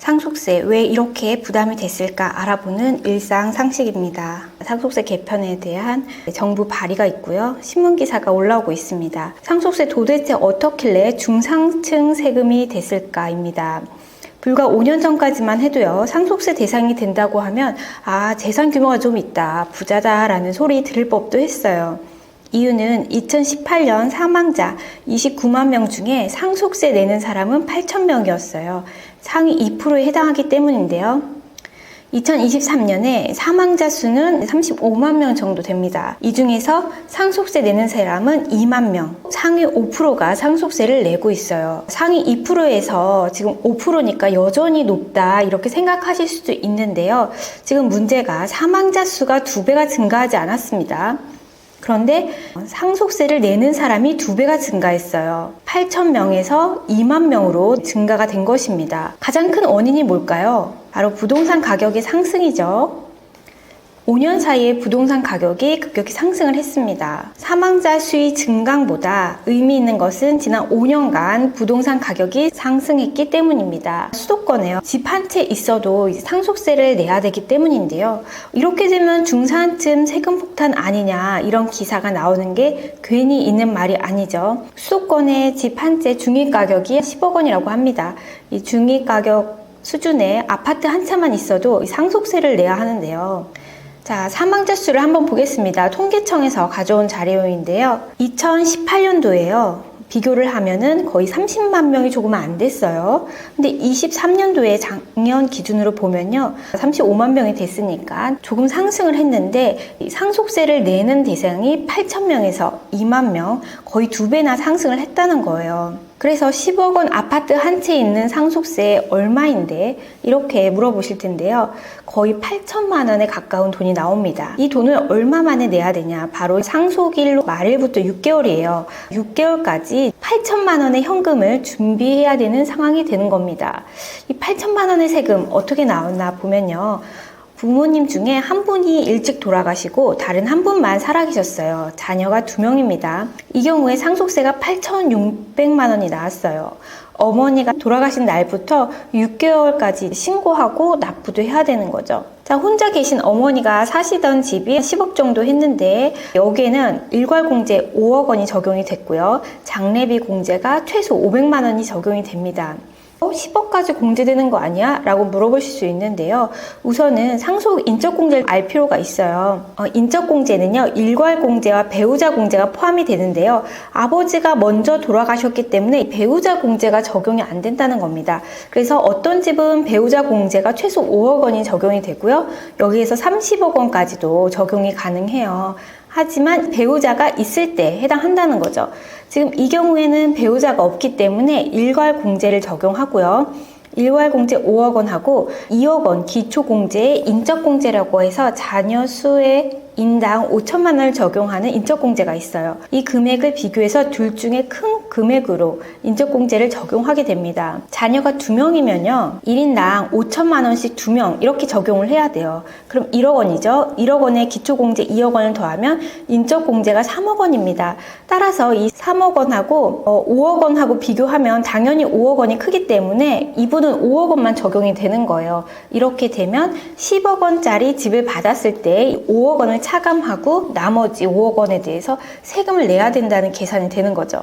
상속세 왜 이렇게 부담이 됐을까 알아보는 일상 상식입니다. 상속세 개편에 대한 정부 발의가 있고요. 신문기사가 올라오고 있습니다. 상속세 도대체 어떻길래 중상층 세금이 됐을까입니다. 불과 5년 전까지만 해도요, 상속세 대상이 된다고 하면 재산 규모가 좀 있다, 부자다 라는 소리 들을 법도 했어요. 이유는 2018년 사망자 29만 명 중에 상속세 내는 사람은 8,000명이었어요. 상위 2%에 해당하기 때문인데요. 2023년에 사망자 수는 35만 명 정도 됩니다. 이 중에서 상속세 내는 사람은 2만 명, 상위 5%가 상속세를 내고 있어요. 상위 2%에서 지금 5%니까 여전히 높다 이렇게 생각하실 수도 있는데요. 지금 문제가 사망자 수가 2배가 증가하지 않았습니다. 그런데 상속세를 내는 사람이 2배가 증가했어요. 8,000명에서 2만 명으로 증가가 된 것입니다. 가장 큰 원인이 뭘까요? 바로 부동산 가격의 상승이죠. 5년 사이에 부동산 가격이 급격히 상승을 했습니다. 사망자 수의 증강보다 의미 있는 것은 지난 5년간 부동산 가격이 상승했기 때문입니다. 수도권에요. 집 한 채 있어도 상속세를 내야 되기 때문인데요. 이렇게 되면 중산층 세금 폭탄 아니냐 이런 기사가 나오는 게 괜히 있는 말이 아니죠. 수도권의 집 한 채 중위 가격이 10억 원이라고 합니다. 이 중위 가격 수준의 아파트 한 채만 있어도 상속세를 내야 하는데요. 자, 사망자 수를 한번 보겠습니다. 통계청에서 가져온 자료인데요. 2018년도에요. 비교를 하면은 거의 30만 명이 조금 안 됐어요. 근데 23년도에 작년 기준으로 보면요. 35만 명이 됐으니까 조금 상승을 했는데 상속세를 내는 대상이 8,000명에서 2만 명, 거의 2배나 상승을 했다는 거예요. 그래서 10억 원 아파트 한 채 있는 상속세 얼마인데 이렇게 물어보실 텐데요. 거의 8천만 원에 가까운 돈이 나옵니다. 이 돈을 얼마 만에 내야 되냐? 바로 상속일 말일부터 6개월이에요. 6개월까지 8천만 원의 현금을 준비해야 되는 상황이 되는 겁니다. 이 8천만 원의 세금 어떻게 나왔나 보면요. 부모님 중에 한 분이 일찍 돌아가시고 다른 한 분만 살아계셨어요. 자녀가 2명입니다. 이 경우에 상속세가 8,600만 원이 나왔어요. 어머니가 돌아가신 날부터 6개월까지 신고하고 납부도 해야 되는 거죠. 자, 혼자 계신 어머니가 사시던 집이 10억 정도 했는데 여기에는 일괄공제 5억 원이 적용이 됐고요. 장례비 공제가 최소 500만 원이 적용이 됩니다. 10억까지 공제되는 거 아니야? 라고 물어보실 수 있는데요. 우선은 상속 인적공제를 알 필요가 있어요. 인적공제는요, 일괄공제와 배우자 공제가 포함이 되는데요. 아버지가 먼저 돌아가셨기 때문에 배우자 공제가 적용이 안 된다는 겁니다. 그래서 어떤 집은 배우자 공제가 최소 5억 원이 적용이 되고요. 여기에서 30억 원까지도 적용이 가능해요. 하지만 배우자가 있을 때 해당한다는 거죠. 지금 이 경우에는 배우자가 없기 때문에 일괄공제를 적용하고요. 일괄공제 5억 원 하고 2억 원 기초공제에 인적공제라고 해서 자녀 수의 인당 5천만 원을 적용하는 인적공제가 있어요. 이 금액을 비교해서 둘 중에 큰 금액으로 인적공제를 적용하게 됩니다. 자녀가 2명이면요. 1인당 5천만 원씩 2명 이렇게 적용을 해야 돼요. 그럼 1억 원이죠. 1억 원에 기초공제 2억 원을 더하면 인적공제가 3억 원입니다. 따라서 이 3억 원하고 5억 원하고 비교하면 당연히 5억 원이 크기 때문에 이분은 5억 원만 적용이 되는 거예요. 이렇게 되면 10억 원짜리 집을 받았을 때 5억 원을 차감하고 나머지 5억 원에 대해서 세금을 내야 된다는 계산이 되는 거죠.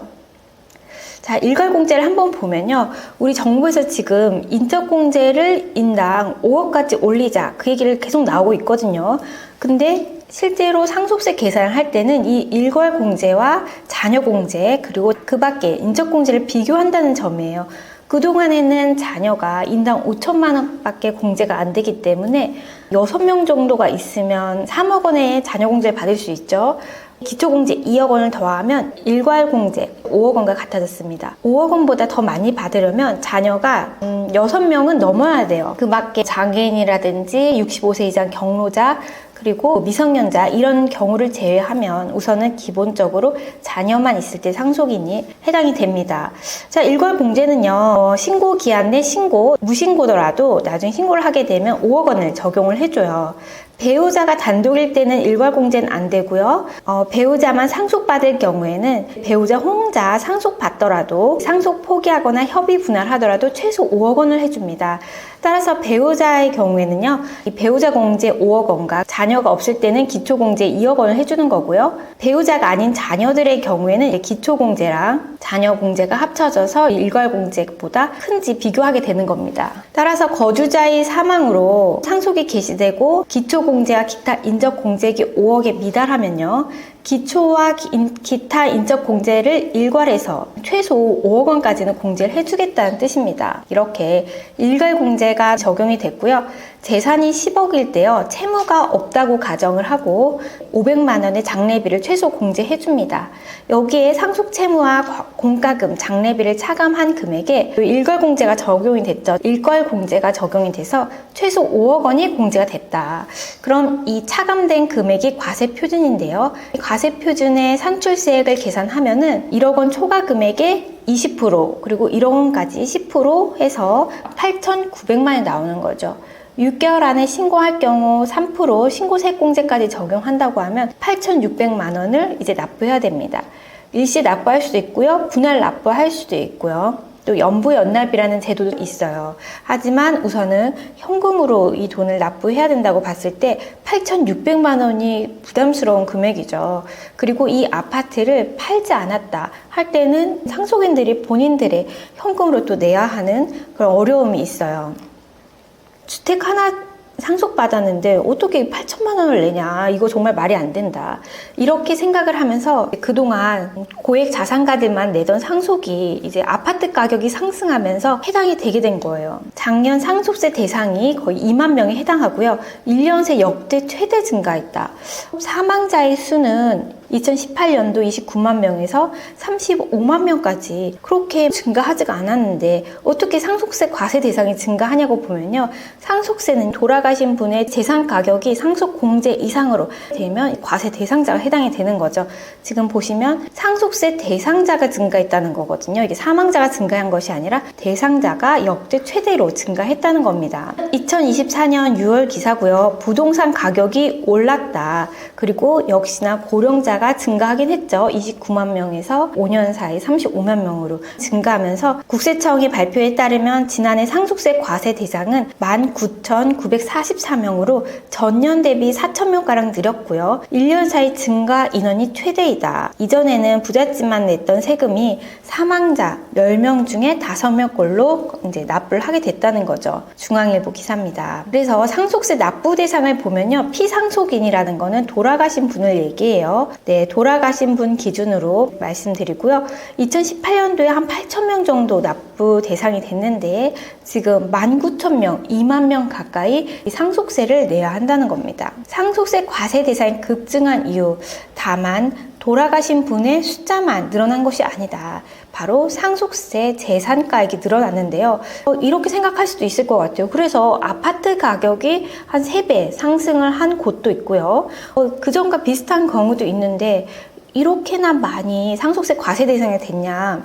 자, 일괄공제를 한번 보면요. 우리 정부에서 지금 인적공제를 인당 5억까지 올리자 그 얘기를 계속 나오고 있거든요. 근데 실제로 상속세 계산을 할 때는 이 일괄공제와 자녀공제 그리고 그 밖에 인적공제를 비교한다는 점이에요. 그동안에는 자녀가 인당 5천만 원밖에 공제가 안 되기 때문에 6명 정도가 있으면 3억 원의 자녀공제를 받을 수 있죠. 기초공제 2억 원을 더하면 일괄공제 5억 원과 같아졌습니다. 5억 원보다 더 많이 받으려면 자녀가 6명은 넘어야 돼요. 그 밖에 장애인이라든지 65세 이상 경로자 그리고 미성년자 이런 경우를 제외하면 우선은 기본적으로 자녀만 있을 때 상속인이 해당이 됩니다. 자, 일괄공제는요. 신고 기한 내 신고, 무신고더라도 나중에 신고를 하게 되면 5억 원을 적용을 해줘요. 배우자가 단독일 때는 일괄공제는 안 되고요. 배우자만 상속받을 경우에는 배우자 혼자 상속받더라도 상속 포기하거나 협의 분할하더라도 최소 5억 원을 해줍니다. 따라서 배우자의 경우에는요, 이 배우자 공제 5억 원과 자녀가 없을 때는 기초 공제 2억 원을 해주는 거고요. 배우자가 아닌 자녀들의 경우에는 기초 공제랑 자녀 공제가 합쳐져서 일괄 공제보다 큰지 비교하게 되는 겁니다. 따라서 거주자의 사망으로 상속이 개시되고 기초 공제와 기타 인적 공제액이 5억에 미달하면요, 기초와 기타 인적 공제를 일괄해서 최소 5억 원까지는 공제를 해주겠다는 뜻입니다. 이렇게 일괄 공제가 적용이 됐고요. 재산이 10억일 때요, 채무가 없다고 가정을 하고 500만 원의 장례비를 최소 공제해줍니다. 여기에 상속 채무와 공과금, 장례비를 차감한 금액에 일괄 공제가 적용이 됐죠. 일괄 공제가 적용이 돼서 최소 5억 원이 공제가 됐다. 그럼 이 차감된 금액이 과세 표준인데요. 과세 표준의 산출세액을 계산하면은 1억 원 초과 금액의 20% 그리고 1억 원까지 10% 해서 8,900만 원이 나오는 거죠. 6개월 안에 신고할 경우 3% 신고세액공제까지 적용한다고 하면 8,600만 원을 이제 납부해야 됩니다. 일시 납부할 수도 있고요. 분할 납부할 수도 있고요. 또 연부연납이라는 제도도 있어요. 하지만 우선은 현금으로 이 돈을 납부해야 된다고 봤을 때 8,600만 원이 부담스러운 금액이죠. 그리고 이 아파트를 팔지 않았다 할 때는 상속인들이 본인들의 현금으로 또 내야 하는 그런 어려움이 있어요. 주택 하나 상속받았는데 어떻게 8천만 원을 내냐, 이거 정말 말이 안 된다, 이렇게 생각을 하면서 그동안 고액 자산가들만 내던 상속이 이제 아파트 가격이 상승하면서 해당이 되게 된 거예요. 작년 상속세 대상이 거의 2만 명에 해당하고요. 1년 새 역대 최대 증가했다. 사망자의 수는 2018년도 29만 명에서 35만 명까지 그렇게 증가하지가 않았는데 어떻게 상속세 과세 대상이 증가하냐고 보면요, 상속세는 돌아가신 분의 재산 가격이 상속 공제 이상으로 되면 과세 대상자가 해당이 되는 거죠. 지금 보시면 상속세 대상자가 증가했다는 거거든요. 이게 사망자가 증가한 것이 아니라 대상자가 역대 최대로 증가했다는 겁니다. 2024년 6월 기사고요. 부동산 가격이 올랐다. 그리고 역시나 고령자가 증가하긴 했죠. 29만 명에서 5년 사이 35만 명으로 증가하면서 국세청이 발표에 따르면 지난해 상속세 과세 대상은 19,944명으로 전년 대비 4,000명가량 늘었고요. 1년 사이 증가 인원이 최대이다. 이전에는 부잣집만 냈던 세금이 사망자 10명 중에 5명꼴로 이제 납부를 하게 됐다는 거죠. 중앙일보 기사입니다. 그래서 상속세 납부 대상을 보면요, 피상속인이라는 거는 돌아가신 분을 얘기해요. 네, 돌아가신 분 기준으로 말씀드리고요. 2018년도에 한 8,000명 정도 납부 대상이 됐는데 지금 19,000명, 2만 명 가까이 상속세를 내야 한다는 겁니다. 상속세 과세 대상이 급증한 이유, 다만 돌아가신 분의 숫자만 늘어난 것이 아니다. 바로 상속세 재산가액이 늘어났는데요. 이렇게 생각할 수도 있을 것 같아요. 그래서 아파트 가격이 한 3배 상승을 한 곳도 있고요. 그전과 비슷한 경우도 있는데 이렇게나 많이 상속세 과세 대상이 됐냐?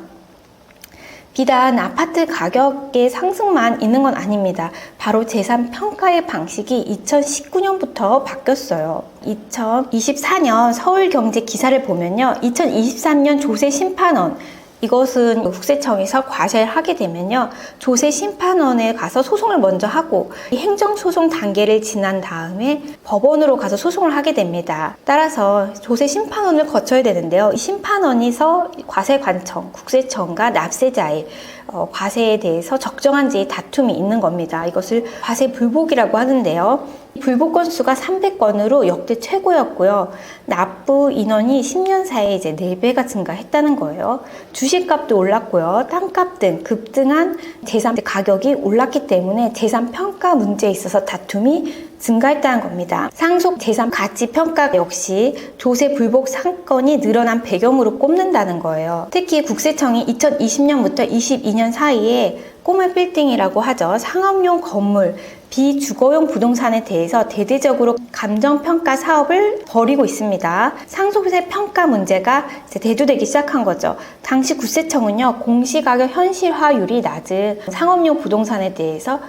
비단 아파트 가격의 상승만 있는 건 아닙니다. 바로 재산 평가의 방식이 2019년부터 바뀌었어요. 2024년 서울경제 기사를 보면요, 2023년 조세 심판원, 이것은 국세청에서 과세를 하게 되면요, 조세 심판원에 가서 소송을 먼저 하고 행정소송 단계를 지난 다음에 법원으로 가서 소송을 하게 됩니다. 따라서 조세 심판원을 거쳐야 되는데요, 이 심판원에서 과세관청, 국세청과 납세자의 과세에 대해서 적정한지 다툼이 있는 겁니다. 이것을 과세 불복이라고 하는데요. 불복 건수가 300건으로 역대 최고였고요. 납부 인원이 10년 사이에 이제 4배가 증가했다는 거예요. 주식값도 올랐고요. 땅값 등 급등한 재산 가격이 올랐기 때문에 재산 평가 문제에 있어서 다툼이 증가했다는 겁니다. 상속 재산 가치 평가 역시 조세 불복 사건이 늘어난 배경으로 꼽는다는 거예요. 특히 국세청이 2020년부터 22년 사이에 꼬물 빌딩이라고 하죠. 상업용 건물, 비주거용 부동산에 대해서 대대적으로 감정평가 사업을 벌이고 있습니다. 상속세 평가 문제가 이제 대두되기 시작한 거죠. 당시 국세청은요, 공시가격 현실화율이 낮은 상업용 부동산에 대해서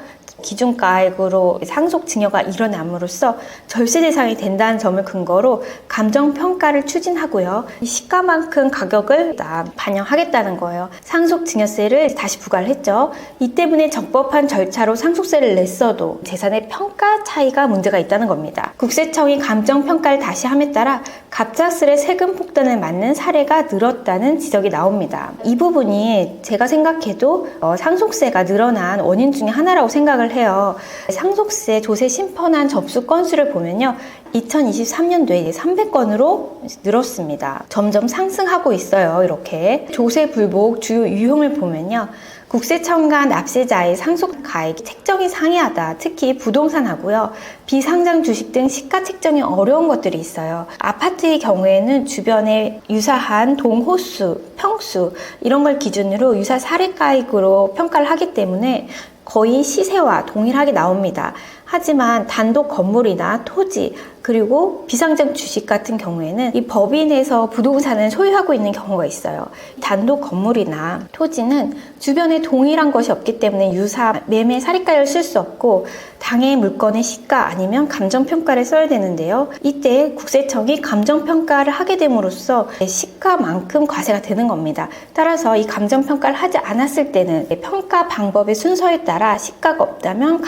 기준가액으로 상속증여가 일어남으로써 절세 대상이 된다는 점을 근거로 감정평가를 추진하고요. 이 시가만큼 가격을 반영하겠다는 거예요. 상속증여세를 다시 부과를 했죠. 이 때문에 적법한 절차로 상속세를 냈어도 재산의 평가 차이가 문제가 있다는 겁니다. 국세청이 감정평가를 다시 함에 따라 갑작스레 세금 폭탄을 맞는 사례가 늘었다는 지적이 나옵니다. 이 부분이 제가 생각해도 상속세가 늘어난 원인 중에 하나라고 생각을 해요. 상속세 조세 심판한 접수 건수를 보면요. 2023년도에 300건으로 늘었습니다. 점점 상승하고 있어요. 이렇게 조세 불복 주요 유형을 보면요. 국세청과 납세자의 상속 가액이 책정이 상이하다. 특히 부동산하고요. 비상장 주식 등 시가 책정이 어려운 것들이 있어요. 아파트의 경우에는 주변에 유사한 동호수, 평수 이런 걸 기준으로 유사 사례가액으로 평가를 하기 때문에 거의 시세와 동일하게 나옵니다. 하지만 단독 건물이나 토지 그리고 비상장 주식 같은 경우에는 이 법인에서 부동산을 소유하고 있는 경우가 있어요. 단독 건물이나 토지는 주변에 동일한 것이 없기 때문에 유사 매매 사례가를 쓸 수 없고 당해 물건의 시가 아니면 감정평가를 써야 되는데요. 이때 국세청이 감정평가를 하게 됨으로써 시가만큼 과세가 되는 겁니다. 따라서 이 감정평가를 하지 않았을 때는 평가 방법의 순서에 따라 시가가 없다면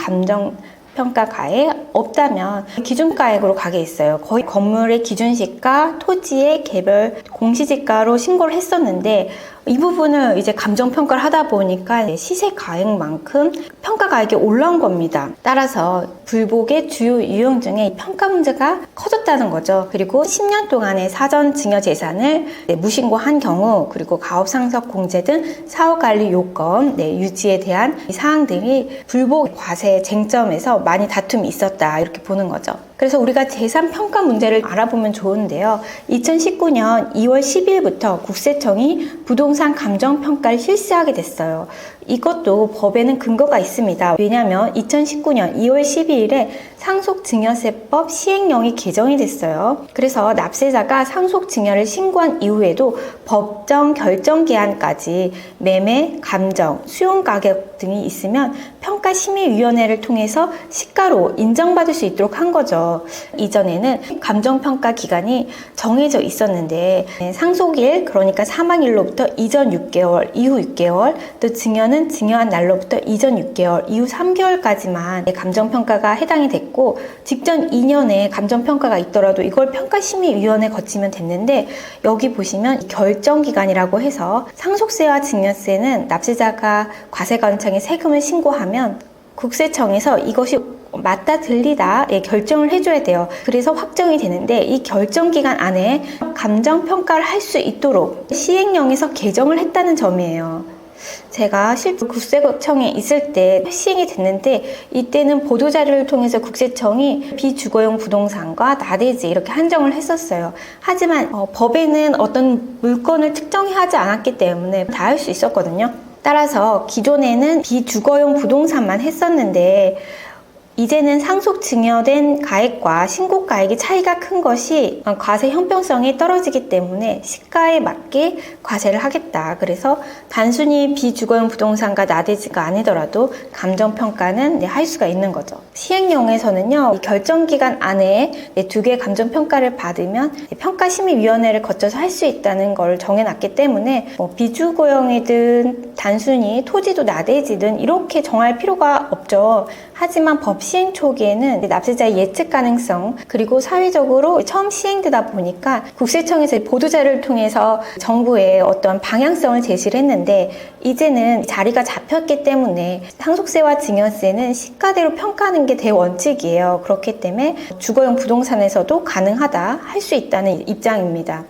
평가가액 없다면 기준가액으로 가게 있어요. 거의 건물의 기준시가, 토지의 개별 공시지가로 신고를 했었는데 이 부분을 이제 감정평가를 하다 보니까 시세가액만큼 평가가액이 올라온 겁니다. 따라서 불복의 주요 유형 중에 평가 문제가 커졌다는 거죠. 그리고 10년 동안의 사전 증여 재산을 무신고한 경우 그리고 가업상속 공제 등 사후관리 요건 유지에 대한 이 사항들이 불복 과세 쟁점에서 많이 다툼이 있었다 이렇게 보는 거죠. 그래서 우리가 재산 평가 문제를 알아보면 좋은데요. 2019년 2월 10일부터 국세청이 부동산 감정평가를 실시하게 됐어요. 이것도 법에는 근거가 있습니다. 왜냐하면 2019년 2월 12일에 상속증여세법 시행령이 개정이 됐어요. 그래서 납세자가 상속증여를 신고한 이후에도 법정 결정 기한까지 매매, 감정, 수용가격 등이 있으면 평가심의위원회를 통해서 시가로 인정받을 수 있도록 한 거죠. 이전에는 감정평가 기간이 정해져 있었는데 상속일, 그러니까 사망일로부터 이전 6개월, 이후 6개월, 또 증여는 증여한 날로부터 이전 6개월, 이후 3개월까지만 감정평가가 해당이 됐고 직전 2년에 감정평가가 있더라도 이걸 평가심의위원회 거치면 됐는데 여기 보시면 결정기간이라고 해서 상속세와 증여세는 납세자가 과세관청에 세금을 신고하면 국세청에서 이것이 맞다 들리다 결정을 해줘야 돼요. 그래서 확정이 되는데 이 결정기간 안에 감정평가를 할 수 있도록 시행령에서 개정을 했다는 점이에요. 제가 실제 국세청에 있을 때 시행이 됐는데 이때는 보도자료를 통해서 국세청이 비주거용 부동산과 나대지 이렇게 한정을 했었어요. 하지만 법에는 어떤 물건을 특정하지 않았기 때문에 다 할 수 있었거든요. 따라서 기존에는 비주거용 부동산만 했었는데 이제는 상속 증여된 가액과 신고가액의 차이가 큰 것이 과세 형평성이 떨어지기 때문에 시가에 맞게 과세를 하겠다. 그래서 단순히 비주거용 부동산과 나대지가 아니더라도 감정평가는 할 수가 있는 거죠. 시행령에서는요, 이 결정기간 안에 2개의 감정평가를 받으면 평가심의위원회를 거쳐서 할 수 있다는 걸 정해놨기 때문에 비주거용이든 단순히 토지도 나대지든 이렇게 정할 필요가 없죠. 하지만 법 시행 초기에는 납세자의 예측 가능성 그리고 사회적으로 처음 시행되다 보니까 국세청에서 보도자료를 통해서 정부에 어떤 방향성을 제시를 했는데 이제는 자리가 잡혔기 때문에 상속세와 증여세는 시가대로 평가하는 게 대원칙이에요. 그렇기 때문에 주거용 부동산에서도 가능하다, 할 수 있다는 입장입니다.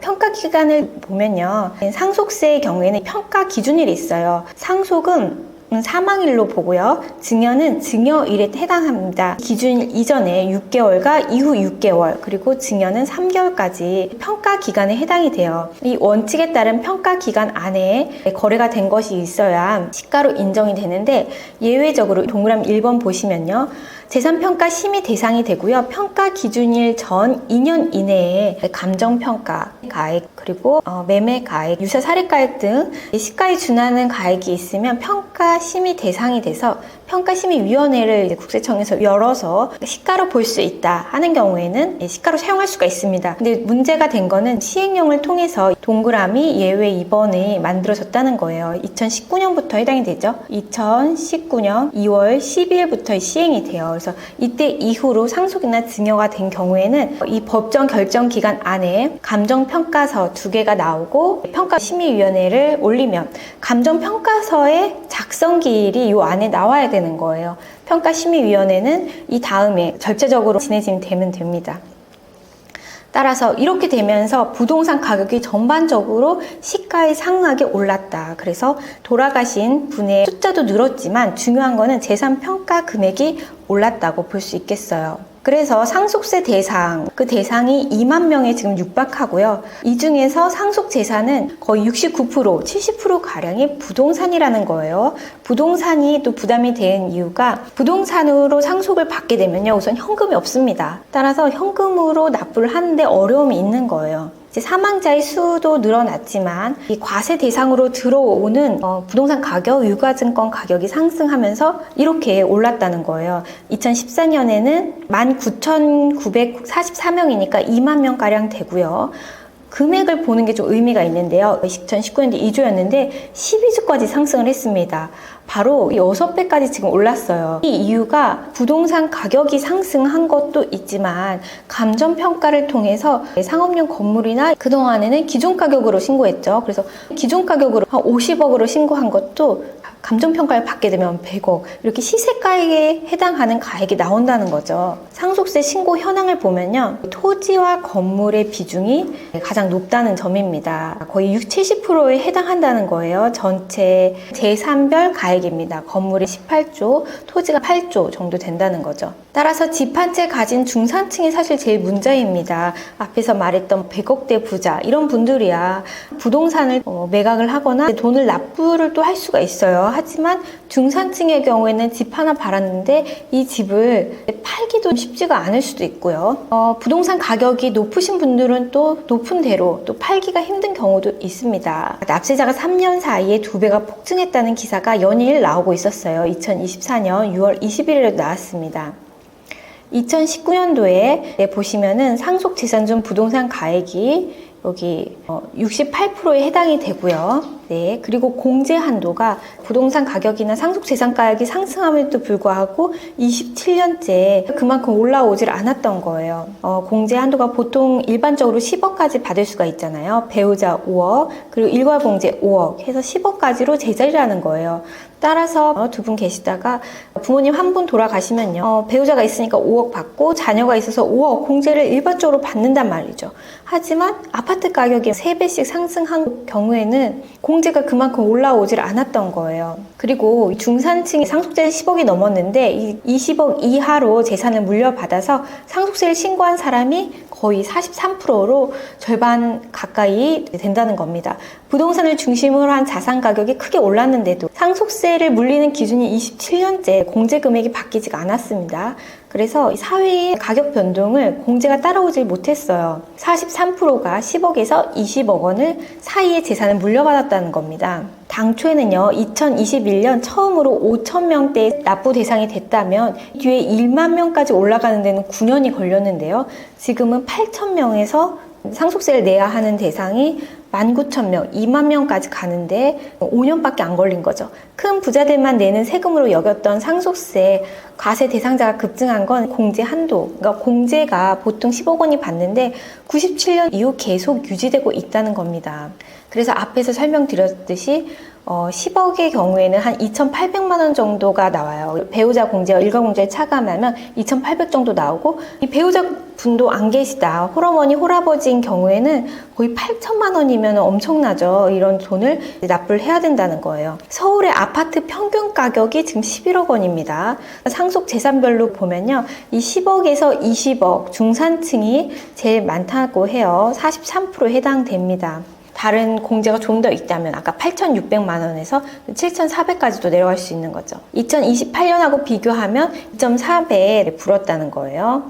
평가 기간을 보면요, 상속세의 경우에는 평가 기준일이 있어요. 상속은 사망일로 보고요. 증여는 증여일에 해당합니다. 기준일 이전에 6개월과 이후 6개월, 그리고 증여는 3개월까지 평가 기간에 해당이 돼요. 이 원칙에 따른 평가 기간 안에 거래가 된 것이 있어야 시가로 인정이 되는데 예외적으로 동그라미 1번 보시면요. 재산평가 심의 대상이 되고요. 평가 기준일 전 2년 이내에 감정평가 가액 그리고 매매 가액, 유사 사례가액 등 시가에 준하는 가액이 있으면 평가 심의 대상이 돼서 평가심의위원회를 이제 국세청에서 열어서 시가로 볼 수 있다 하는 경우에는 시가로 사용할 수가 있습니다. 근데 문제가 된 거는 시행령을 통해서 동그라미 예외 입원이 만들어졌다는 거예요. 2019년부터 해당이 되죠. 2019년 2월 12일부터 시행이 돼요. 그래서 이때 이후로 상속이나 증여가 된 경우에는 이 법정 결정 기간 안에 감정평가서 2개가 나오고 평가심의위원회를 올리면 감정평가서의 작성기일이 이 안에 나와야 되는 거예요. 평가심의위원회는 이 다음에 절차적으로 진행되면 됩니다. 따라서 이렇게 되면서 부동산 가격이 전반적으로 시가에 상응하게 올랐다. 그래서 돌아가신 분의 숫자도 늘었지만 중요한 거는 재산 평가 금액이 올랐다고 볼 수 있겠어요. 그래서 상속세 대상, 그 대상이 2만 명에 지금 육박하고요. 이 중에서 상속 재산은 거의 69%, 70%가량이 부동산이라는 거예요. 부동산이 또 부담이 된 이유가 부동산으로 상속을 받게 되면요. 우선 현금이 없습니다. 따라서 현금으로 납부를 하는데 어려움이 있는 거예요. 이제 사망자의 수도 늘어났지만 이 과세 대상으로 들어오는 부동산 가격, 유가증권 가격이 상승하면서 이렇게 올랐다는 거예요. 2014년에는 19,944명이니까 2만 명가량 되고요. 금액을 보는 게 좀 의미가 있는데요. 2019년도 2조였는데 12조까지 상승을 했습니다. 바로 6배까지 지금 올랐어요. 이 이유가 부동산 가격이 상승한 것도 있지만 감정평가를 통해서 상업용 건물이나 그동안에는 기존 가격으로 신고했죠. 그래서 기존 가격으로 한 50억으로 신고한 것도 감정평가를 받게 되면 100억 이렇게 시세가액에 해당하는 가액이 나온다는 거죠. 상속세 신고 현황을 보면요. 토지와 건물의 비중이 가장 높다는 점입니다. 거의 70%에 해당한다는 거예요. 전체 재산별 가액입니다. 건물이 18조, 토지가 8조 정도 된다는 거죠. 따라서 집 한 채 가진 중산층이 사실 제일 문제입니다. 앞에서 말했던 100억대 부자 이런 분들이야 부동산을 매각을 하거나 돈을 납부를 또 할 수가 있어요. 하지만 중산층의 경우에는 집 하나 팔았는데 이 집을 팔기도 쉽지가 않을 수도 있고요. 부동산 가격이 높으신 분들은 또 높은 대로 또 팔기가 힘든 경우도 있습니다. 납세자가 3년 사이에 2배가 폭증했다는 기사가 연일 나오고 있었어요. 2024년 6월 21일에도 나왔습니다. 2019년도에 보시면은 상속재산 중 부동산 가액이 여기 68%에 해당이 되고요. 네, 그리고 공제 한도가 부동산 가격이나 상속재산 가격이 상승함에도 불구하고 27년째 그만큼 올라오질 않았던 거예요. 공제 한도가 보통 일반적으로 10억까지 받을 수가 있잖아요. 배우자 5억, 그리고 일괄공제 5억 해서 10억까지로 제자리라는 거예요. 따라서 두 분 계시다가 부모님 한 분 돌아가시면요. 배우자가 있으니까 5억 받고 자녀가 있어서 5억 공제를 일반적으로 받는단 말이죠. 하지만 아파트 가격이 3배씩 상승한 경우에는 공제가 그만큼 올라오질 않았던 거예요. 그리고 중산층이 상속세는 10억이 넘었는데 이 20억 이하로 재산을 물려받아서 상속세를 신고한 사람이 거의 43%로 절반 가까이 된다는 겁니다. 부동산을 중심으로 한 자산 가격이 크게 올랐는데도 상속세를 물리는 기준이 27년째 공제 금액이 바뀌지가 않았습니다. 그래서 사회의 가격 변동을 공제가 따라오질 못했어요. 43%가 10억에서 20억 원을 사이의 재산을 물려받았다는 겁니다. 당초에는요, 2021년 처음으로 5,000명대 납부 대상이 됐다면 뒤에 1만 명까지 올라가는 데는 9년이 걸렸는데요. 지금은 8,000명에서 상속세를 내야 하는 대상이 19,000명, 2만 명까지 가는데 5년밖에 안 걸린 거죠. 큰 부자들만 내는 세금으로 여겼던 상속세 과세 대상자가 급증한 건 공제 한도, 그러니까 공제가 보통 10억 원이 받는데 97년 이후 계속 유지되고 있다는 겁니다. 그래서 앞에서 설명드렸듯이 10억의 경우에는 한 2,800만 원 정도가 나와요. 배우자 공제와 일가 공제를 차감하면 2,800 정도 나오고, 이 배우자 분도 안 계시다, 홀어머니, 홀아버지인 경우에는 거의 8천만 원이면 엄청나죠. 이런 돈을 납부를 해야 된다는 거예요. 서울의 아파트 평균 가격이 지금 11억 원입니다. 상속 재산별로 보면요, 이 10억에서 20억 중산층이 제일 많다고 해요. 43%에 해당됩니다. 다른 공제가 좀 더 있다면 아까 8,600만 원에서 7,400까지도 내려갈 수 있는 거죠. 2028년하고 비교하면 2.4배에 불었다는 거예요.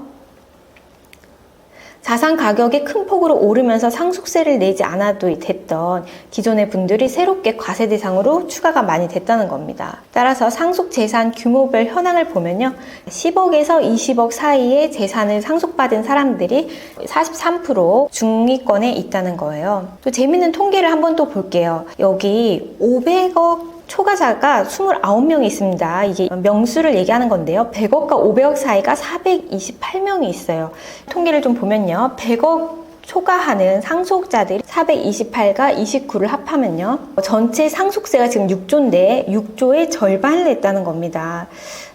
자산 가격이 큰 폭으로 오르면서 상속세를 내지 않아도 됐던 기존의 분들이 새롭게 과세 대상으로 추가가 많이 됐다는 겁니다. 따라서 상속 재산 규모별 현황을 보면요. 10억에서 20억 사이의 재산을 상속받은 사람들이 43% 중위권에 있다는 거예요. 또 재밌는 통계를 한번 또 볼게요. 여기 500억 초과자가 29명이 있습니다. 이게 명수를 얘기하는 건데요. 100억과 500억 사이가 428명이 있어요. 통계를 좀 보면요. 100억 초과하는 상속자들이 428과 29를 합하면요. 전체 상속세가 지금 6조인데 6조의 절반을 냈다는 겁니다.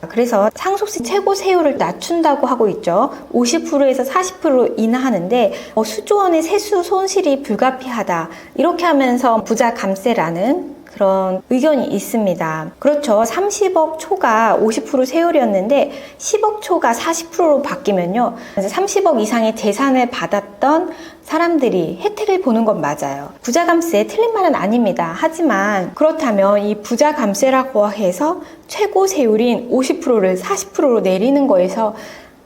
그래서 상속세 최고 세율을 낮춘다고 하고 있죠. 50%에서 40%로 인하하는데 수조 원의 세수 손실이 불가피하다. 이렇게 하면서 부자 감세라는 그런 의견이 있습니다. 그렇죠. 30억 초가 50% 세율이었는데 10억 초가 40%로 바뀌면요. 30억 이상의 재산을 받았던 사람들이 혜택을 보는 건 맞아요. 부자감세 틀린 말은 아닙니다. 하지만 그렇다면 이 부자감세라고 해서 최고 세율인 50%를 40%로 내리는 거에서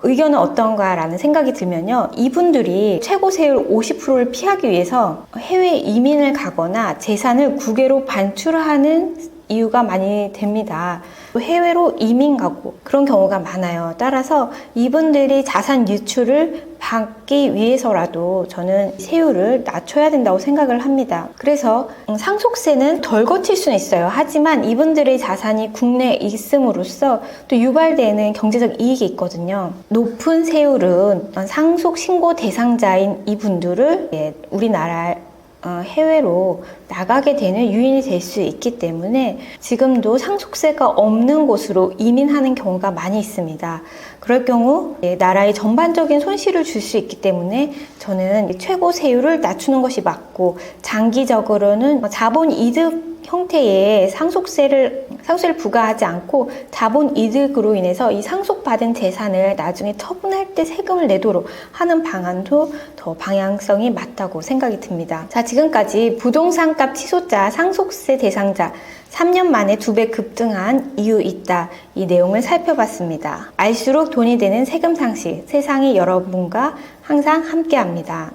의견은 어떤가라는 생각이 들면요. 이분들이 최고 세율 50%를 피하기 위해서 해외 이민을 가거나 재산을 국외로 반출하는 이유가 많이 됩니다. 해외로 이민 가고 그런 경우가 많아요. 따라서 이분들이 자산 유출을 받기 위해서라도 저는 세율을 낮춰야 된다고 생각을 합니다. 그래서 상속세는 덜 거칠 수는 있어요. 하지만 이분들의 자산이 국내에 있음으로써 또 유발되는 경제적 이익이 있거든요. 높은 세율은 상속 신고 대상자인 이분들을 우리나라 해외로 나가게 되는 요인이 될 수 있기 때문에 지금도 상속세가 없는 곳으로 이민하는 경우가 많이 있습니다. 그럴 경우 나라에 전반적인 손실을 줄 수 있기 때문에 저는 최고 세율을 낮추는 것이 맞고 장기적으로는 자본 이득 형태의 상속세를 부과하지 않고 자본 이득으로 인해서 이 상속받은 재산을 나중에 처분할 때 세금을 내도록 하는 방안도 더 방향성이 맞다고 생각이 듭니다. 자, 지금까지 부동산값 취소자 상속세 대상자 3년 만에 2배 급등한 이유 있다. 이 내용을 살펴봤습니다. 알수록 돈이 되는 세금 상식, 세상의 여러분과 항상 함께합니다.